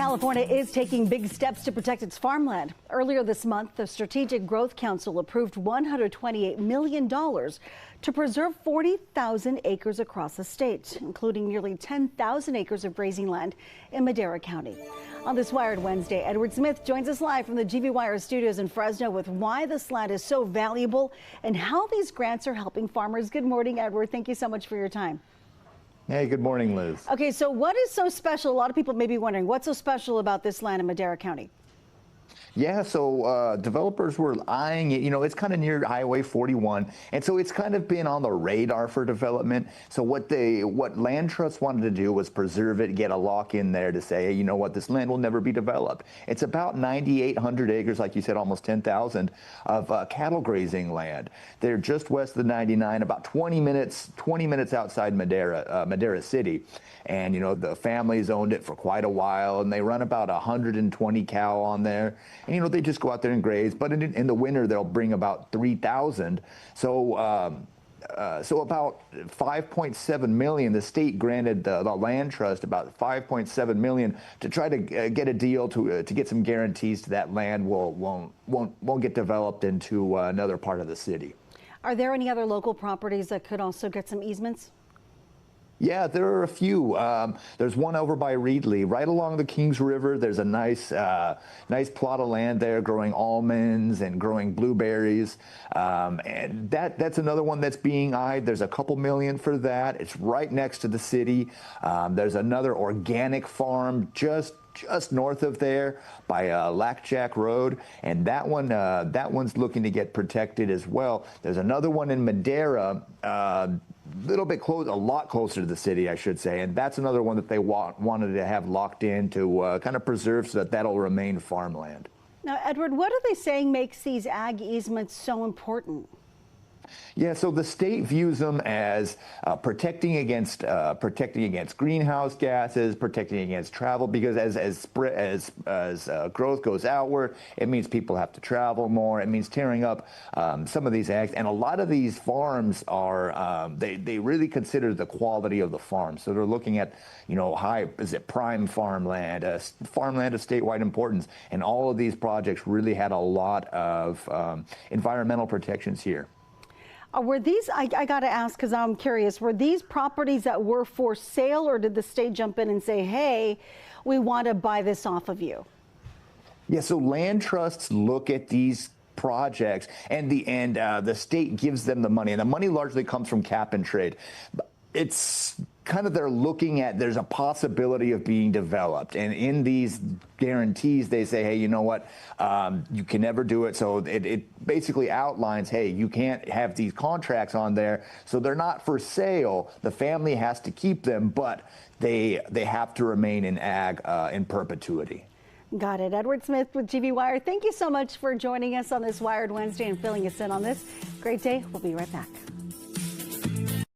California is taking big steps to protect its farmland. Earlier this month, the Strategic Growth Council approved $128 million to preserve 40,000 acres across the state, including nearly 10,000 acres of grazing land in Madera County. On this Wired Wednesday, Edward Smith joins us live from the GV Wire studios in Fresno with why this land is so valuable and how these grants are helping farmers. Good morning, Edward. Thank you so much for your time. Hey, good morning, Liz. Okay, so what is so special? A lot of people may be wondering, what's so special about this land in Madera County? Yeah, so developers were eyeing it. You know, it's kind of near Highway 41, and so it's kind of been on the radar for development. So what land trusts wanted to do was preserve it, get a lock in there to say, hey, you know what, this land will never be developed. It's about 9,800 acres, like you said, almost 10,000 of cattle grazing land. They're just west of the 99, about 20 minutes outside Madera City. And, you know, the family's owned it for quite a while, and they run about 120 cow on there. And, you know, they just go out there and graze. But in the winter, they'll bring about 3,000. So about 5.7 million, the state granted the land trust about 5.7 million to try to get a deal to get some guarantees to that land won't get developed into another part of the city. Are there any other local properties that could also get some easements? Yeah, there are a few. There's one over by Reedley, right along the Kings River. There's a nice plot of land there growing almonds and growing blueberries. And that's another one that's being eyed. There's a couple million for that. It's right next to the city. There's another organic farm just north of there by Lackjack Road, and that one's looking to get protected as well. There's another one in Madera, little bit close, a lot closer to the city, I should say, and that's another one that they wanted to have locked in to kind of preserve so that that'll remain farmland. Now, Edward, what are they saying makes these ag easements so important? Yeah, so the state views them as protecting against greenhouse gases, protecting against travel, because as growth goes outward, it means people have to travel more. It means tearing up some of these ags, and a lot of these farms are they really consider the quality of the farm. So they're looking at, you know, prime farmland, farmland of statewide importance, and all of these projects really had a lot of environmental protections here. Were these, I got to ask because I'm curious, were these properties that were for sale, or did the state jump in and say, hey, we want to buy this off of you? Yeah, so land trusts look at these projects, and the state gives them the money, and the money largely comes from cap and trade. It's kind of, they're looking at, there's a possibility of being developed, and in these guarantees they say, hey, you know what, you can never do it. So it basically outlines, hey, you can't have these contracts on there, so they're not for sale. The family has to keep them, but they have to remain in ag in perpetuity. Got it. Edward Smith with GV Wire, thank you so much for joining us on this Wired Wednesday and filling us in on this. Great day. We'll be right back.